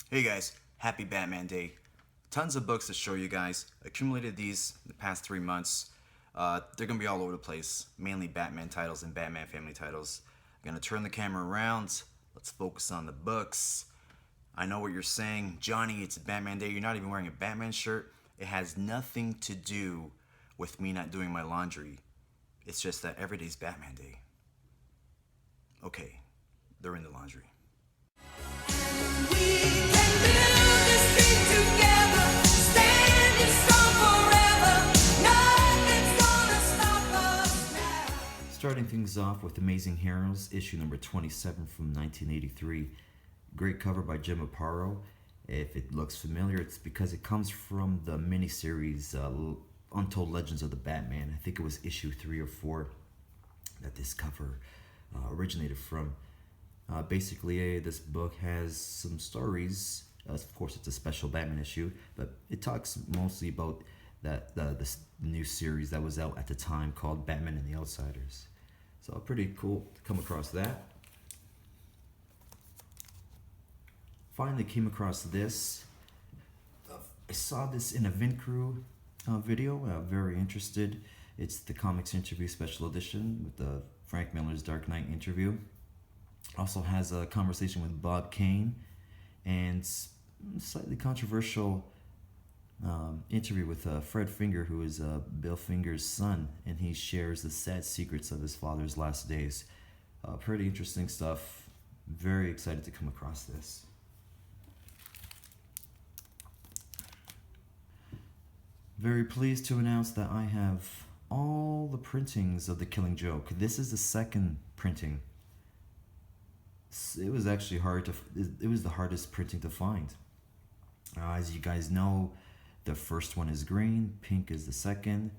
Hey guys, happy Batman Day. Tons of books to show you guys. Accumulated these in the past 3 months. They're gonna be all over the place, mainly Batman titles and Batman family titles. I'm gonna turn the camera around. Let's focus on the books. I know what you're saying, Johnny, it's Batman Day. You're not even wearing a Batman shirt. It has nothing to do with me not doing my laundry. It's just that every day's Batman Day. Okay, they're in the laundry. Starting things off with Amazing Heroes, issue number 27 from 1983. Great cover by Jim Aparo. If it looks familiar, it's because it comes from the miniseries Untold Legends of the Batman. I think it was issue 3 or 4 that this cover originated from. Basically, this book has some stories. Of course, it's a special Batman issue, but it talks mostly about this new series that was out at the time called Batman and the Outsiders. So pretty cool to come across that. Finally came across this. I saw this in a Vincrew video. Very interested. It's the Comics Interview Special Edition with the Frank Miller's Dark Knight interview. Also has a conversation with Bob Kane and slightly controversial interview with Fred Finger, who is Bill Finger's son, and he shares the sad secrets of his father's last days. Pretty interesting stuff. Very excited to come across this. Very pleased to announce that I have all the printings of The Killing Joke. This is the second printing. It was actually it was the hardest printing to find. As you guys know, the first one is green, pink is the second.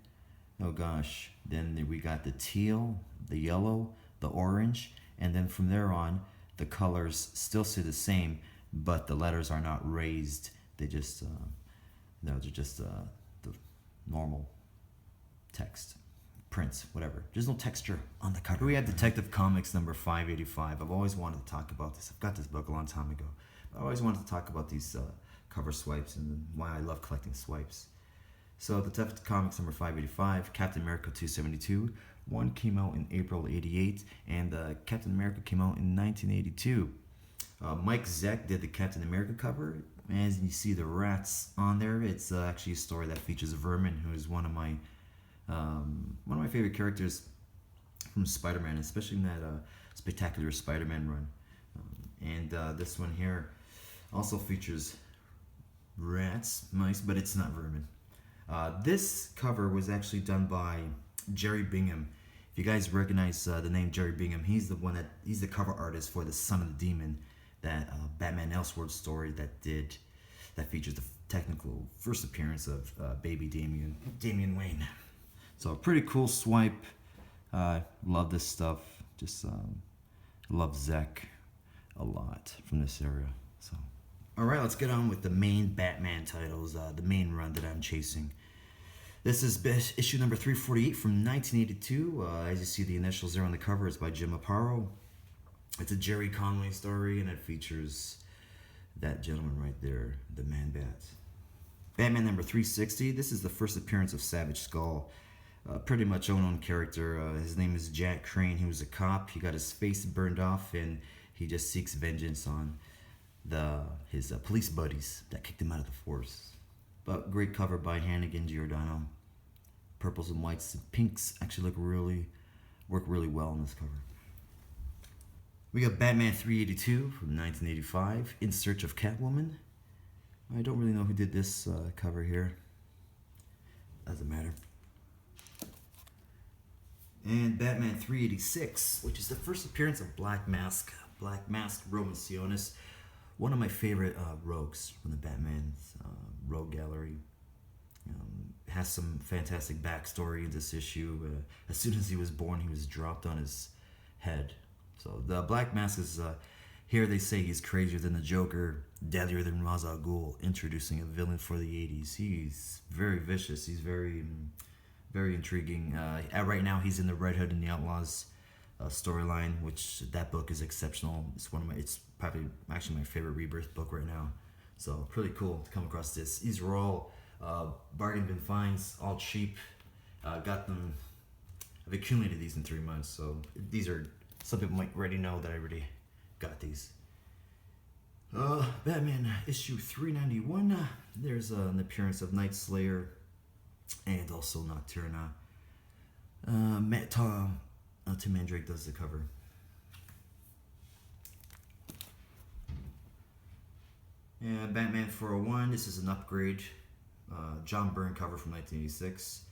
Oh gosh, then we got the teal, the yellow, the orange, and then from there on, the colors still stay the same, but the letters are not raised. They just, they're just the normal text. Prints, whatever. There's no texture on the cover. We have Detective Comics number 585. I've always wanted to talk about this. I've got this book a long time ago. I always wanted to talk about these cover swipes and why I love collecting swipes. So Detective Comics number 585, Captain America 272. One came out in April 88, and Captain America came out in 1982. Mike Zeck did the Captain America cover. As you see the rats on there, it's actually a story that features Vermin, who is one of my favorite characters from Spider-Man, especially in that Spectacular Spider-Man run. And this one here also features rats, mice, but it's not vermin. This cover was actually done by Jerry Bingham. If you guys recognize the name Jerry Bingham, he's the cover artist for the Son of the Demon, that Batman Elseworlds story that features the technical first appearance of baby Damian Wayne. So pretty cool swipe. Love this stuff. Just love Zeck a lot from this area. So, all right, let's get on with the main Batman titles. The main run that I'm chasing. This is issue number 348 from 1982. As you see, the initials there on the cover is by Jim Aparo. It's a Jerry Conway story, and it features that gentleman right there, the Man-Bat. Batman number 360. This is the first appearance of Savage Skull. Pretty much unknown character. His name is Jack Crane. He was a cop. He got his face burned off, and he just seeks vengeance on his police buddies that kicked him out of the force. But great cover by Hannigan Giordano. Purples and whites and pinks actually work really well on this cover. We got Batman 382 from 1985, In Search of Catwoman. I don't really know who did this cover here. Doesn't matter. And Batman 386, which is the first appearance of Black Mask Roman Sionis, one of my favorite rogues from the Batman's rogue gallery. Has some fantastic backstory in this issue. As soon as he was born, he was dropped on his head. So the Black Mask is, here they say he's crazier than the Joker, deadlier than Ra's al Ghul, introducing a villain for the 80s. He's very vicious. He's very intriguing. Right now, he's in the Red Hood and the Outlaws storyline, which that book is exceptional. It's probably actually my favorite Rebirth book right now. So pretty cool to come across this. These were all bargain bin finds, all cheap. Got them. I've accumulated these in 3 months, so these are, some people might already know that I already got these. Batman issue 391. There's an appearance of Night Slayer and also Nocturna. Tim Mandrake does the cover. Yeah, Batman 401. This is an upgrade. John Byrne cover from 1986.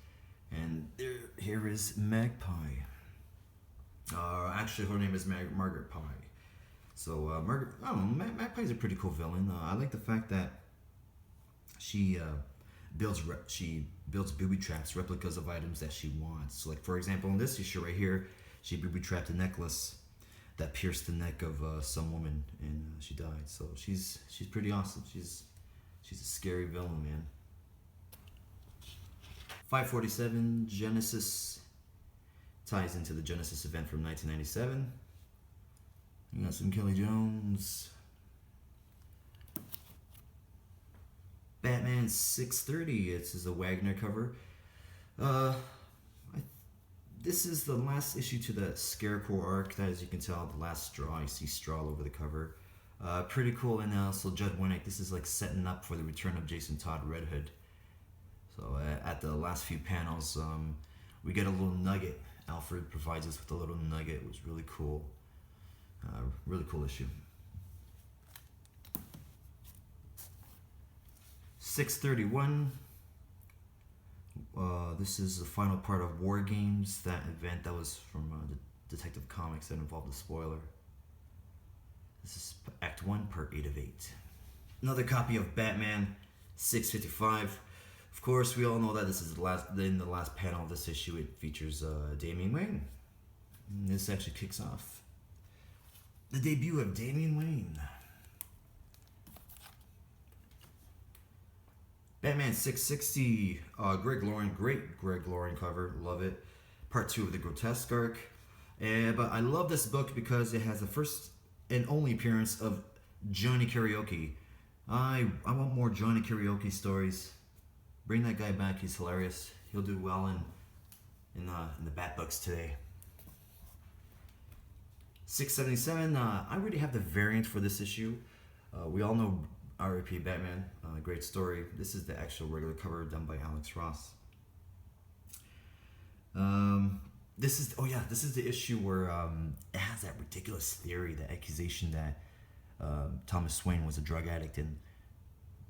And here is Magpie. Actually, her name is Margaret Pye. So Margaret, I don't know, Magpie's a pretty cool villain. I like the fact that she builds booby traps, replicas of items that she wants. So, like for example, in this issue right here, she booby trapped a necklace that pierced the neck of some woman, and she died. So she's pretty awesome. She's a scary villain, man. 547 Genesis ties into the Genesis event from 1997. You got some Kelly Jones. Batman 630. This is a Wagner cover. This is the last issue to the Scarecrow arc. That, as you can tell, the last straw. You see straw all over the cover. Pretty cool. And also Judd Winnick. This is like setting up for the return of Jason Todd Red Hood. So at the last few panels, we get a little nugget. Alfred provides us with a little nugget. It was really cool. Really cool issue. 631. This is the final part of War Games, that event that was from the Detective Comics that involved a spoiler. This is Act 1, Part 8 of 8. Another copy of Batman 655. Of course, we all know that this is in the last panel of this issue, it features Damian Wayne. And this actually kicks off the debut of Damian Wayne. Batman 660, great Greg Lauren cover, love it. Part 2 of the Grotesque arc. But I love this book because it has the first and only appearance of Johnny Karaoke. I want more Johnny Karaoke stories. Bring that guy back, he's hilarious. He'll do well in the Bat books today. 677, I already have the variant for this issue. We all know R.I.P. Batman, great story. This is the actual regular cover done by Alex Ross. This is the issue where it has that ridiculous theory, the accusation that Thomas Wayne was a drug addict and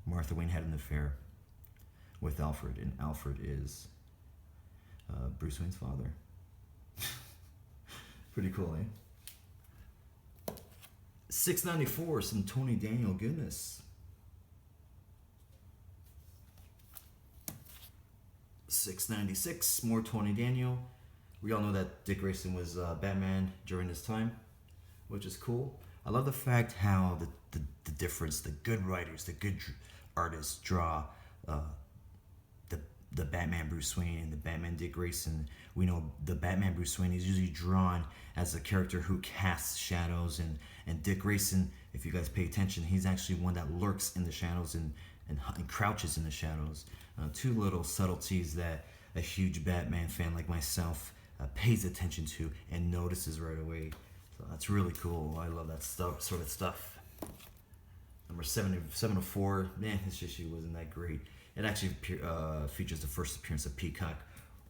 Martha Wayne had an affair with Alfred, and Alfred is Bruce Wayne's father. Pretty cool, eh? 694, some Tony Daniel goodness. 696, more Tony Daniel. We all know that Dick Grayson was Batman during this time, which is cool. I love the fact how the difference, the good writers, the good artists draw the Batman Bruce Wayne and the Batman Dick Grayson. We know the Batman Bruce Wayne is usually drawn as a character who casts shadows, and Dick Grayson, if you guys pay attention, he's actually one that lurks in the shadows and crouches in the shadows. Two little subtleties that a huge Batman fan like myself pays attention to and notices right away. So that's really cool. I love that sort of stuff. Number 704. Man, this issue wasn't that great. It actually features the first appearance of Peacock,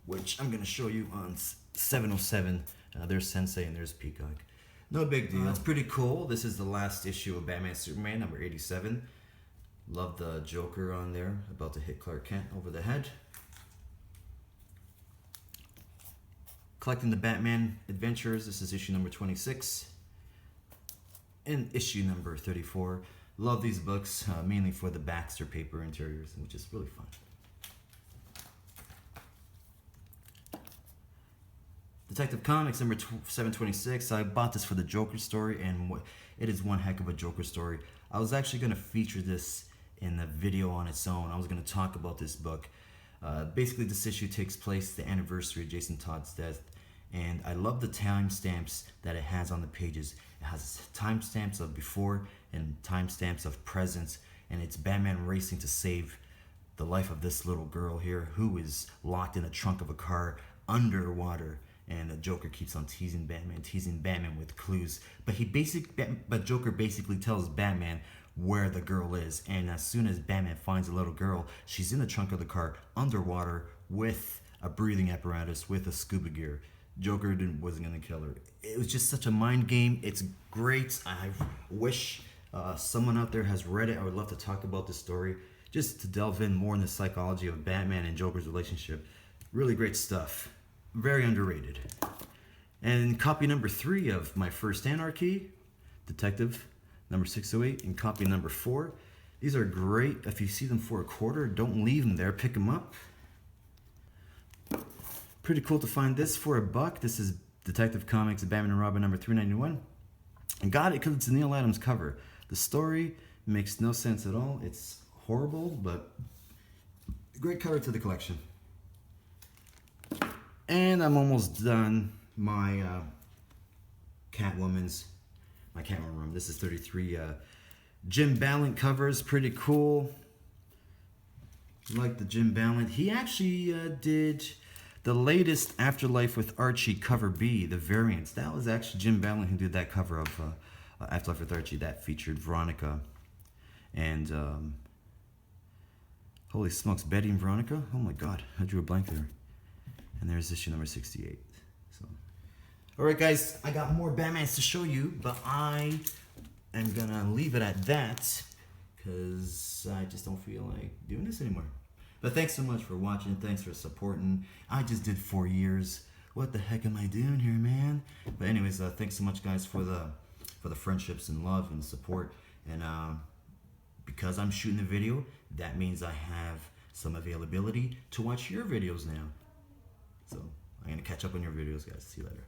which I'm going to show you on 707. There's Sensei and there's Peacock. No big deal. It's pretty cool. This is the last issue of Batman Superman, number 87. Love the Joker on there, about to hit Clark Kent over the head. Collecting the Batman Adventures. This is issue number 26. And issue number 34. Love these books, mainly for the Baxter paper interiors, which is really fun. Detective Comics number 726. I bought this for the Joker story, and it is one heck of a Joker story. I was actually going to feature this in a video on its own. I was going to talk about this book. Basically, this issue takes place the anniversary of Jason Todd's death, and I love the timestamps that it has on the pages. It has timestamps of before and timestamps of present, and it's Batman racing to save the life of this little girl here who is locked in the trunk of a car underwater. And the Joker keeps on teasing Batman with clues. But Joker basically tells Batman where the girl is. And as soon as Batman finds the little girl, she's in the trunk of the car underwater with a breathing apparatus, with a scuba gear. Joker wasn't gonna kill her. It was just such a mind game. It's great. I wish someone out there has read it. I would love to talk about this story, just to delve in more in the psychology of Batman and Joker's relationship. Really great stuff. Very underrated. And copy number 3 of My First Anarchy, Detective number 608, and copy number 4. These are great. If you see them for $0.25, don't leave them there. Pick them up. Pretty cool to find this for $1. This is Detective Comics Batman and Robin number 391. And got it because it's a Neil Adams cover. The story makes no sense at all. It's horrible, but great cover to the collection. And I'm almost done my Catwoman run. This is 33 Jim Balent covers. Pretty cool. Like the Jim Balent. He actually did the latest Afterlife with Archie cover B, the variants. That was actually Jim Balent who did that cover of Afterlife with Archie. That featured Veronica and holy smokes, Betty and Veronica. Oh my God, I drew a blank there. And there's issue number 68. So, all right, guys, I got more Batmans to show you, but I am gonna leave it at that because I just don't feel like doing this anymore. But thanks so much for watching. Thanks for supporting. I just did 4 years. What the heck am I doing here, man? But anyways, thanks so much, guys, for the friendships and love and support. And because I'm shooting the video, that means I have some availability to watch your videos now. So I'm going to catch up on your videos, guys. See you later.